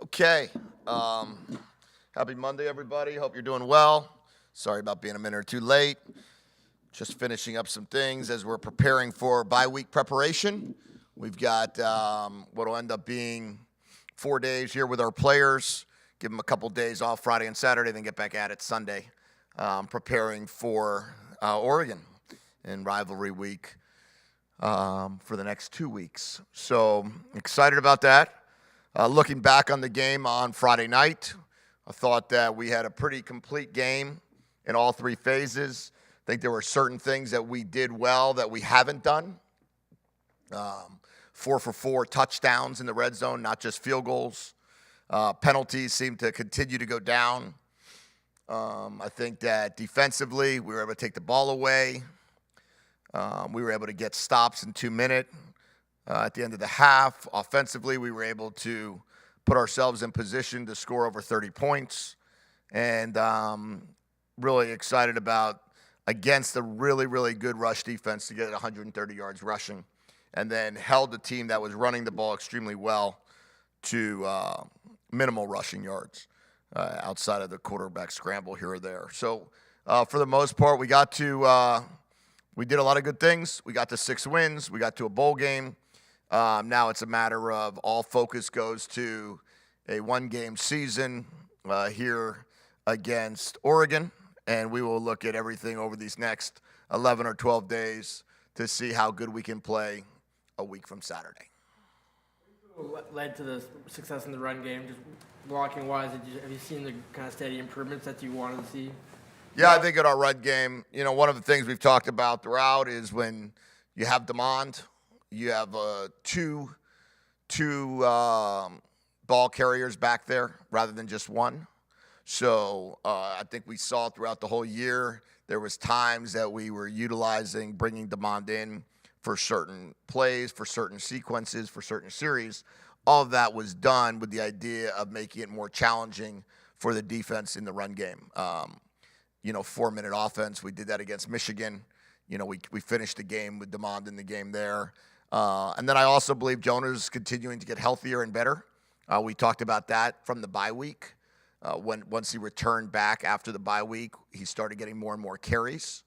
Okay. Happy Monday, everybody. Hope you're doing well. Sorry about being a minute or two late. Just finishing up some things as we're preparing for bye week preparation. We've got what will end up being 4 days here with our players. Give them a couple days off Friday and Saturday, then get back at it Sunday. Preparing for Oregon in rivalry week for the next 2 weeks. So excited about that. Looking back on the game on Friday night, I thought that we had a pretty complete game in all three phases. I think there were certain things that we did well that we haven't done. 4 for 4 touchdowns in the red zone, not just field goals. Penalties seem to continue to go down. I think that defensively, we were able to take the ball away. We were able to get stops in 2 minutes. At the end of the half, offensively, we were able to put ourselves in position to score over 30 points. And really excited about against a really, really good rush defense to get 130 yards rushing. And then held the team that was running the ball extremely well to minimal rushing yards outside of the quarterback scramble here or there. So for the most part, we did a lot of good things. We got to 6 wins. We got to a bowl game. Now it's a matter of all focus goes to a 1-game season here against Oregon, and we will look at everything over these next 11 or 12 days to see how good we can play a week from Saturday. What led to the success in the run game, just blocking-wise? Have you seen the kind of steady improvements that you wanted to see? Yeah, I think in our run game, one of the things we've talked about throughout is when you have demand, you have two ball carriers back there rather than just one. So I think we saw throughout the whole year there was times that we were utilizing, bringing demand in for certain plays, for certain sequences, for certain series. All of that was done with the idea of making it more challenging for the defense in the run game. 4-minute offense, we did that against Michigan. We finished the game with demand in the game there. And then I also believe Jonah's continuing to get healthier and better. We talked about that from the bye week. Once he returned back after the bye week, he started getting more and more carries.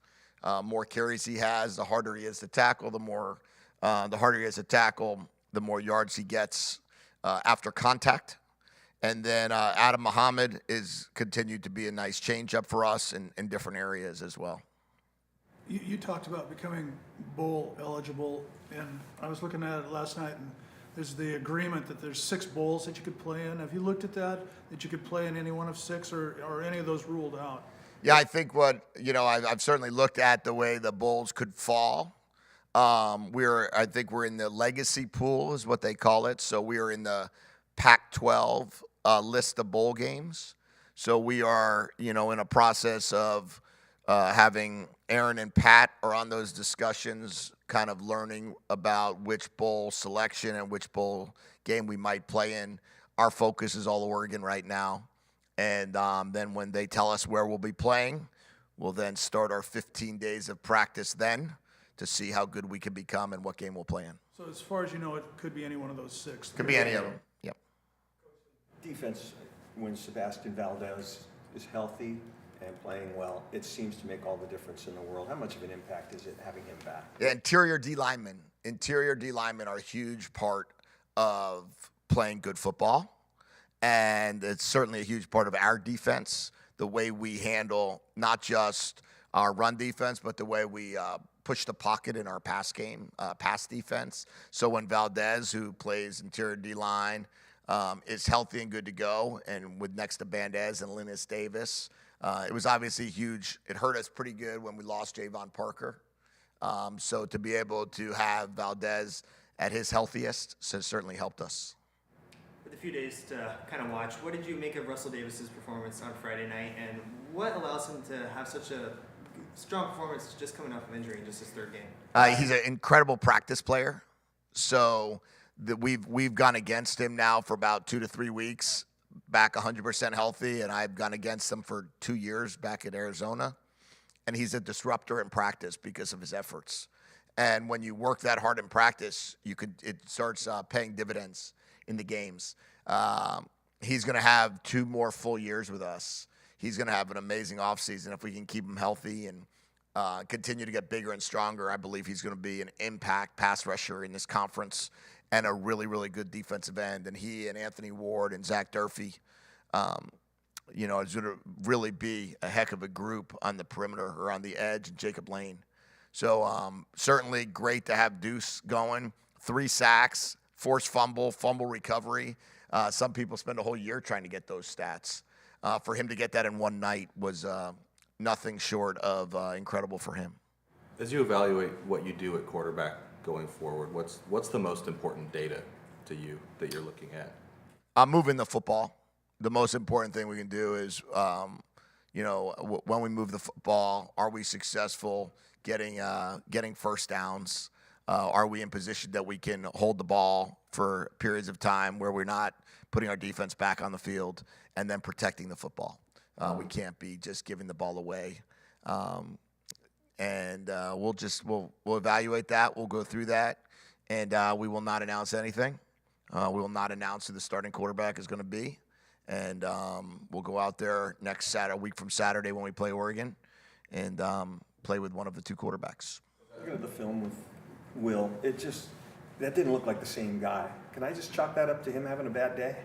More carries he has, the harder he is to tackle. The harder he is to tackle, the more yards he gets after contact. And then Adam Muhammad is continued to be a nice change-up for us in different areas as well. You talked about becoming bowl eligible, and I was looking at it last night, and there's the agreement that there's 6 bowls that you could play in. Have you looked at that you could play in any one of 6, or any of those ruled out? Yeah, I think I've certainly looked at the way the bowls could fall. I think we're in the legacy pool is what they call it. So we are in the Pac-12 list of bowl games. So we are, in a process of having Aaron and Pat are on those discussions, kind of learning about which bowl selection and which bowl game we might play in. Our focus is all Oregon right now. And then when they tell us where we'll be playing, we'll then start our 15 days of practice then to see how good we can become and what game we'll play in. So as far as you know, it could be any one of those 6. Could be any of them, yep. Defense, when Sebastian Valdez is healthy and playing well, it seems to make all the difference in the world. How much of an impact is it having him back? Yeah, interior D linemen are a huge part of playing good football. And it's certainly a huge part of our defense, the way we handle not just our run defense, but the way we push the pocket in our pass game, pass defense. So when Valdez, who plays interior D-line, is healthy and good to go, and with next to Bandez and Linus Davis, it was obviously huge. It hurt us pretty good when we lost Javon Parker. So to be able to have Valdez at his healthiest has certainly helped us. With a few days to kind of watch, what did you make of Russell Davis's performance on Friday night, and what allows him to have such a strong performance just coming off of injury in just his 3rd game? He's an incredible practice player. So we've gone against him now for about 2 to 3 weeks, back 100% healthy, and I've gone against him for 2 years back in Arizona. And he's a disruptor in practice because of his efforts. And when you work that hard in practice, it starts paying dividends in the games. he's going to have 2 more full years with us. He's going to have an amazing offseason if we can keep him healthy and continue to get bigger and stronger. I believe he's going to be an impact pass rusher in this conference and a really, really good defensive end. And he and Anthony Ward and Zach Durfee, is going to really be a heck of a group on the perimeter or on the edge, and Jacob Lane. So certainly great to have Deuce going. 3 sacks, forced fumble recovery. Some people spend a whole year trying to get those stats. For him to get that in one night was nothing short of incredible for him. As you evaluate what you do at quarterback going forward, what's the most important data to you that you're looking at? I'm moving the football. The most important thing we can do is, when we move the football, are we successful getting first downs? Are we in position that we can hold the ball for periods of time where we're not putting our defense back on the field, and then protecting the football? We can't be just giving the ball away. We'll evaluate that. We'll go through that, and we will not announce anything. We will not announce who the starting quarterback is going to be. And we'll go out there next Saturday, a week from Saturday when we play Oregon, and play with one of the 2 quarterbacks. Looking at the film with Will, that didn't look like the same guy. Can I just chalk that up to him having a bad day?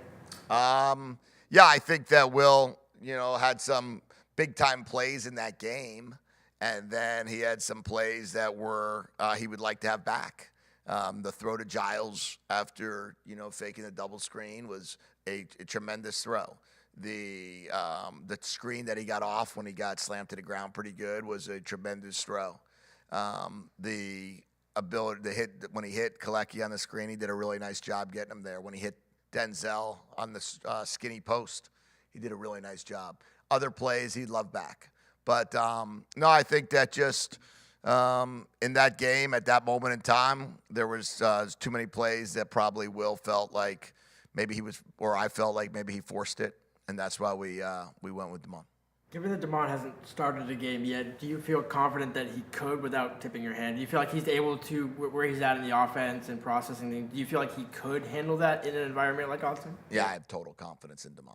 Yeah, I think that Will, had some big-time plays in that game, and then he had some plays that were he would like to have back. The throw to Giles after, faking the double screen was a tremendous throw. The screen that he got off when he got slammed to the ground pretty good was a tremendous throw. The ability to hit, when he hit Kalecki on the screen, he did a really nice job getting him there. When he hit Denzel on the skinny post, he did a really nice job. Other plays he'd love back. But, no, I think that just in that game, at that moment in time, there was too many plays that probably Will felt like maybe he was, or I felt like maybe he forced it, and that's why we went with Damon. Given that Damon hasn't started the game yet, do you feel confident that he could without tipping your hand? Do you feel like he's able to, where he's at in the offense and processing things, do you feel like he could handle that in an environment like Austin? Yeah, I have total confidence in Damon.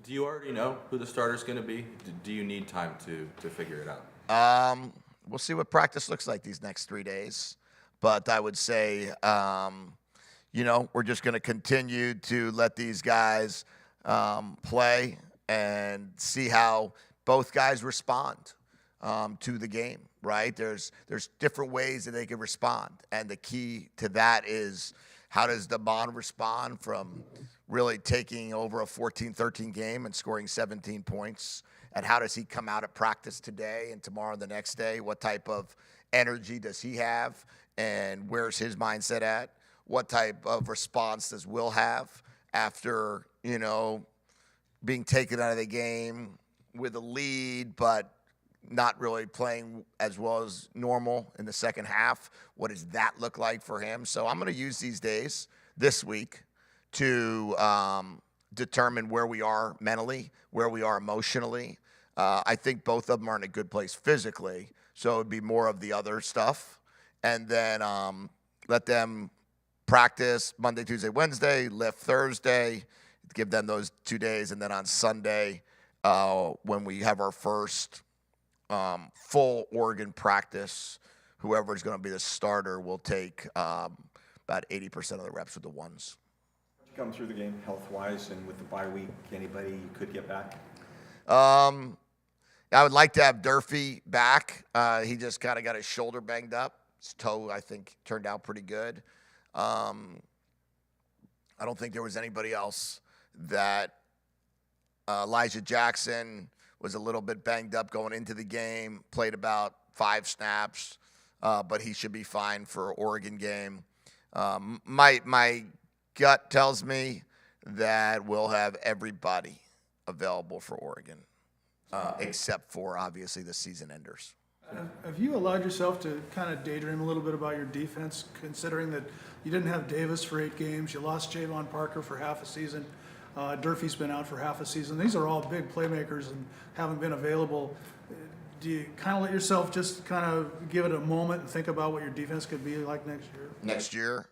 Do you already know who the starter's going to be? Do you need time to figure it out? We'll see what practice looks like these next 3 days. But I would say, we're just going to continue to let these guys play and see how both guys respond to the game, right? There's different ways that they can respond. And the key to that is, how does Damon respond from really taking over a 14-13 game and scoring 17 points? And how does he come out at practice today and tomorrow and the next day? What type of energy does he have? And where's his mindset at? What type of response does Will have after, being taken out of the game with a lead, but not really playing as well as normal in the second half? What does that look like for him? So I'm going to use these days, this week, to determine where we are mentally, where we are emotionally. I think both of them are in a good place physically, so it would be more of the other stuff. And then let them practice Monday, Tuesday, Wednesday, lift Thursday, give them those 2 days. And then on Sunday, when we have our first full Oregon practice, whoever is going to be the starter will take about 80% of the reps with the ones. Come through the game health-wise, and with the bye week, anybody you could get back? I would like to have Durfee back. He just kind of got his shoulder banged up. His toe, I think, turned out pretty good. I don't think there was anybody else that Elijah Jackson was a little bit banged up going into the game, played about 5 snaps, but he should be fine for Oregon game. My gut tells me that we'll have everybody available for Oregon, except for, obviously, the season enders. Have you allowed yourself to kind of daydream a little bit about your defense, considering that you didn't have Davis for 8 games, you lost Javon Parker for half a season, Durfee's been out for half a season. These are all big playmakers and haven't been available. Do you kind of let yourself just kind of give it a moment and think about what your defense could be like next year? Next year?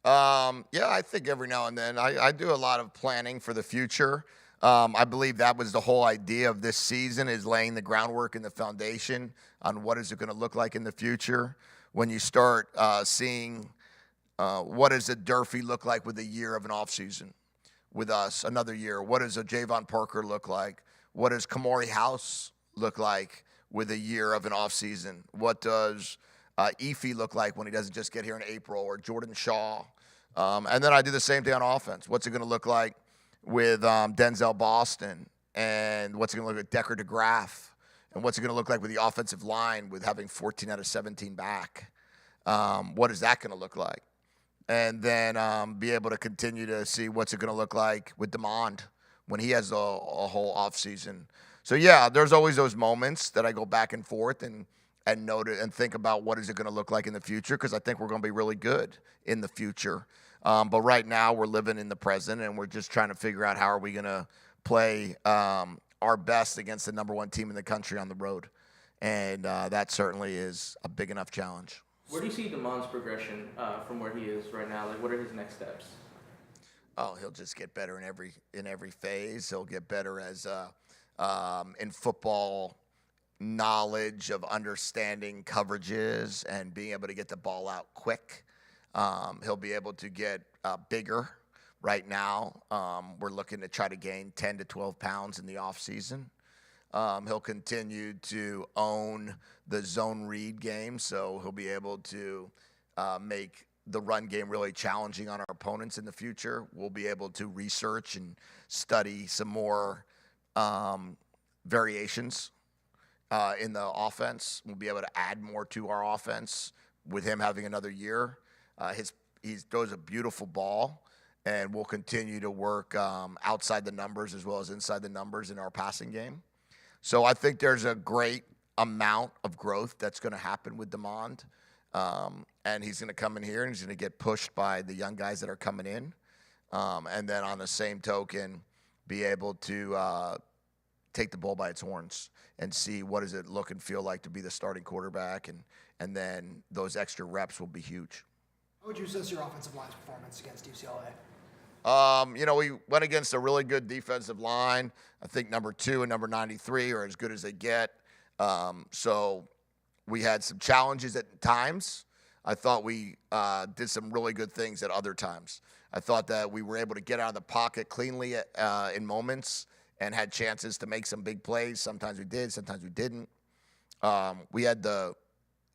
Yeah, I think every now and then I do a lot of planning for the future. I believe that was the whole idea of this season, is laying the groundwork and the foundation on what is it going to look like in the future. When you start seeing what does a Durfee look like with a year of an offseason with us, another year. What does a Javon Parker look like? What does Kamari House look like with a year of an offseason? What does Efi look like when he doesn't just get here in April, or Jordan Shaw? And then I do the same thing on offense. What's it going to look like with Denzel Boston? And what's it going to look like with Decker DeGraff? And what's it going to look like with the offensive line with having 14 out of 17 back? What is that going to look like? And then be able to continue to see what's it going to look like with Demond when he has a whole offseason. So, yeah, there's always those moments that I go back and forth and note it and think about what is it going to look like in the future, because I think we're going to be really good in the future. But right now we're living in the present, and we're just trying to figure out how are we going to play our best against the number one team in the country on the road. And that certainly is a big enough challenge. Where do you see Demond's progression from where he is right now? Like, what are his next steps? Oh, he'll just get better in every phase. He'll get better as in football knowledge of understanding coverages and being able to get the ball out quick. He'll be able to get bigger. Right now, we're looking to try to gain 10 to 12 pounds in the offseason. He'll continue to own the zone read game, so he'll be able to make the run game really challenging on our opponents in the future. We'll be able to research and study some more variations in the offense. We'll be able to add more to our offense with him having another year. He throws a beautiful ball, and we'll continue to work outside the numbers as well as inside the numbers in our passing game. So I think there's a great amount of growth that's going to happen with Demond. And he's going to come in here and he's going to get pushed by the young guys that are coming in. And then on the same token, be able to take the bull by its horns and see what does it look and feel like to be the starting quarterback. And then those extra reps will be huge. How would you assess your offensive line's performance against UCLA? We went against a really good defensive line. I think number 2 and number 93 are as good as they get. So we had some challenges at times. I thought we did some really good things at other times. I thought that we were able to get out of the pocket cleanly in moments and had chances to make some big plays. Sometimes we did, sometimes we didn't. We had the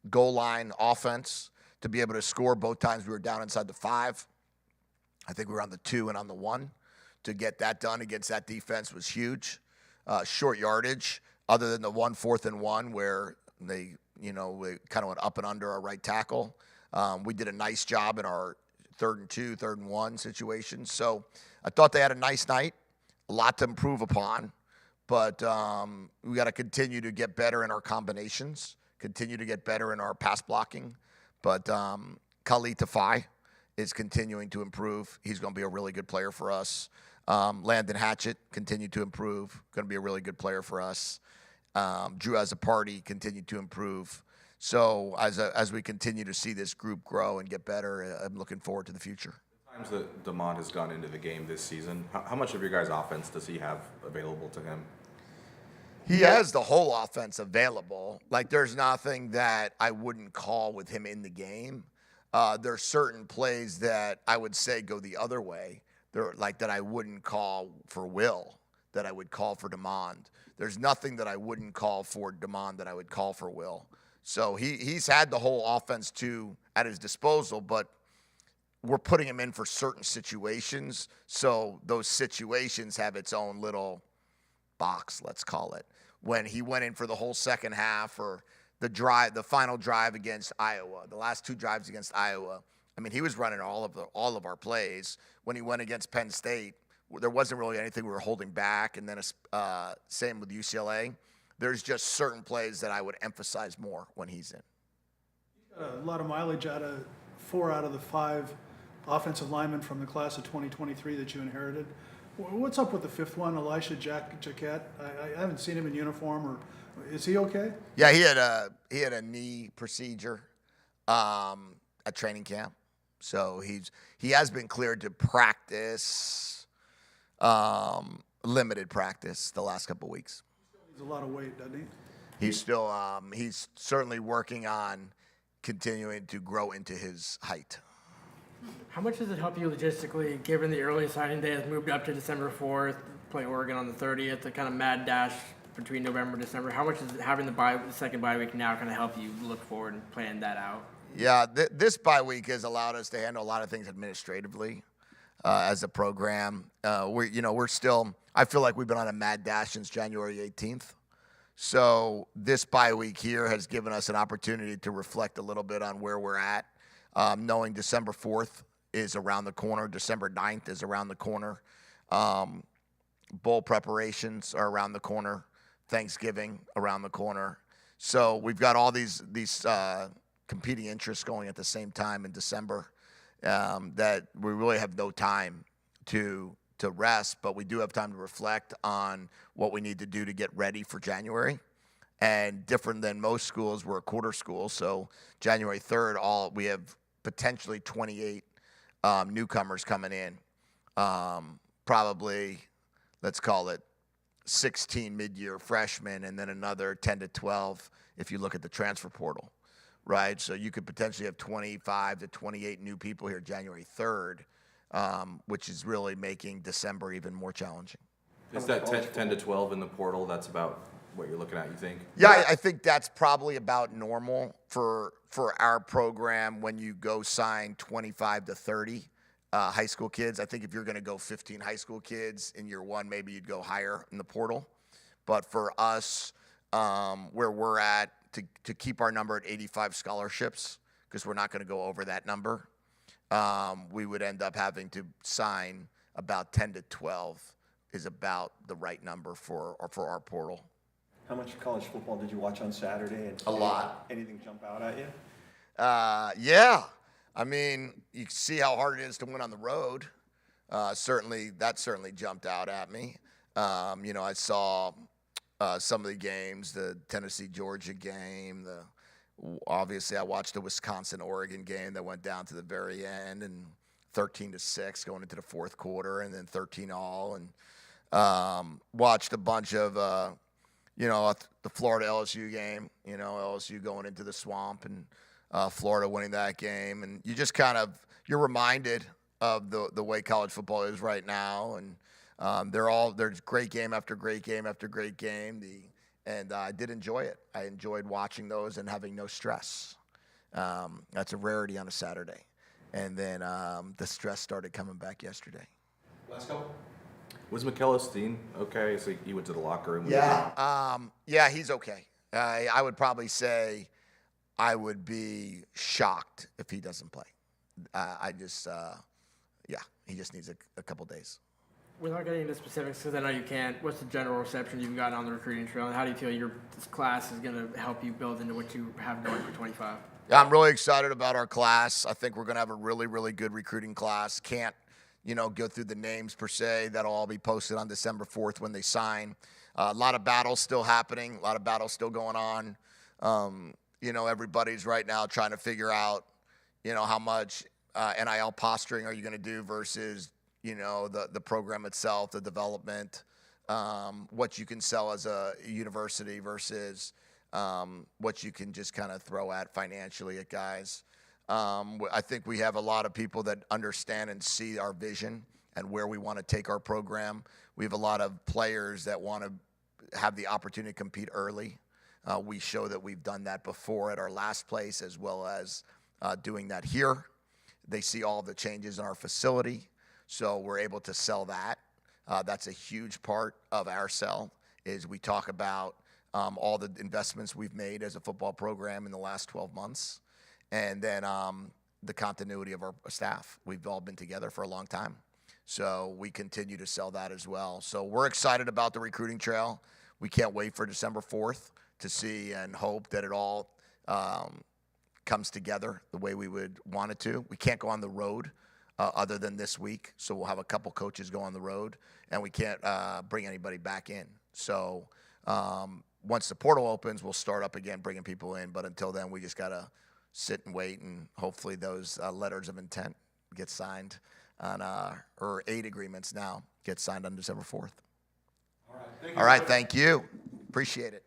goal line offense to be able to score both times we were down inside the 5. I think we were on the 2 and on the 1. To get that done against that defense was huge. Short yardage, other than the 1 4th and 1 where we kind of went up and under our right tackle. We did a nice job in our 3rd and 2, 3rd and 1 situations. So I thought they had a nice night, a lot to improve upon. But we got to continue to get better in our combinations, continue to get better in our pass blocking. But Khalid Tafai is continuing to improve. He's going to be a really good player for us. Landon Hatchett continued to improve, going to be a really good player for us. Drew as a party continued to improve. So as we continue to see this group grow and get better, I'm looking forward to the future. The times that Demond has gone into the game this season, how much of your guys' offense does he have available to him? He has the whole offense available. Like, there's nothing that I wouldn't call with him in the game. There's certain plays that I would say go the other way. That I wouldn't call for Will, that I would call for Demond. There's nothing that I wouldn't call for Demond that I would call for Will. So he's had the whole offense at his disposal, but we're putting him in for certain situations. So those situations have its own little box, let's call it. When he went in for the whole second half, or the final drive against Iowa, the last 2 drives against Iowa, I mean, he was running all of our plays. When he went against Penn State, there wasn't really anything we were holding back. And then same with UCLA. There's just certain plays that I would emphasize more when he's in. A lot of mileage out of 4 out of the 5 offensive linemen from the class of 2023 that you inherited. What's up with the 5th one, Elisha Jaquette? I haven't seen him in uniform. Or is he okay? Yeah, he had a knee procedure at training camp. So he has been cleared to practice, limited practice the last couple weeks. He's a lot of weight, doesn't he? He's still he's certainly working on continuing to grow into his height. How much does it help you logistically, given the early signing day has moved up to December 4th, play Oregon on the 30th, the kind of mad dash between November and December? How much is having the second bye week now kind of help you look forward and plan that out? Yeah, this bye week has allowed us to handle a lot of things administratively as a program. We're still. I feel like we've been on a mad dash since January 18th. So this bye week here has given us an opportunity to reflect a little bit on where we're at, knowing December 4th is around the corner, December 9th is around the corner, bowl preparations are around the corner, Thanksgiving around the corner. So we've got all these competing interests going at the same time in December that we really have no time to rest, but we do have time to reflect on what we need to do to get ready for January. And different than most schools, we're a quarter school, so January 3rd, we have potentially 28 newcomers coming in. Probably, let's call it 16 mid-year freshmen, and then another 10 to 12 if you look at the transfer portal, right? So you could potentially have 25 to 28 new people here January 3rd, which is really making December even more challenging. Is that 10 to 12 in the portal? That's about what you're looking at, you think? Yeah, I think that's probably about normal for our program when you go sign 25 to 30 high school kids. I think if you're going to go 15 high school kids in year one, maybe you'd go higher in the portal. But for us, where we're at, to keep our number at 85 scholarships, because we're not going to go over that number, we would end up having to sign about 10 to 12 is about the right number for our portal. How much college football did you watch on Saturday? And A lot. Anything jump out at you? Yeah. I mean, you see how hard it is to win on the road. That certainly jumped out at me. I saw some of the games, the Tennessee-Georgia game. Obviously, I watched the Wisconsin-Oregon game that went down to the very end, and 13-6 going into the fourth quarter, and then 13-all. And watched a bunch of, the Florida LSU game. LSU going into the swamp, and Florida winning that game. And you just you're reminded of the way college football is right now, and there's great game after great game after great game. And I did enjoy it. I enjoyed watching those and having no stress. That's a rarity on a Saturday. And then the stress started coming back yesterday. Last couple. Was McKellisteen okay? So he went to the locker room. Yeah, he's okay. I would probably say I would be shocked if he doesn't play. He just needs a couple days. Without getting into specifics, because I know you can't, what's the general reception you've gotten on the recruiting trail, and how do you feel this class is going to help you build into what you have going for 25? Yeah, I'm really excited about our class. I think we're going to have a really, really good recruiting class. Can't, go through the names per se. That'll all be posted on December 4th when they sign. A lot of battles still happening, a lot of battles still going on. Everybody's right now trying to figure out, how much NIL posturing are you going to do versus, the program itself, the development, what you can sell as a university versus what you can just kind of throw at financially at guys. I think we have a lot of people that understand and see our vision and where we want to take our program. We have a lot of players that want to have the opportunity to compete early. We show that we've done that before at our last place as well as doing that here. They see all the changes in our facility, so we're able to sell that. That's a huge part of our sell is we talk about all the investments we've made as a football program in the last 12 months. And then the continuity of our staff. We've all been together for a long time. So we continue to sell that as well. So we're excited about the recruiting trail. We can't wait for December 4th to see and hope that it all comes together the way we would want it to. We can't go on the road other than this week. So we'll have a couple coaches go on the road, and we can't bring anybody back in. So once the portal opens, we'll start up again bringing people in. But until then, we just got to sit and wait, and hopefully those letters of intent get signed on, or aid agreements now get signed on December 4th. All right, thank you. Appreciate it.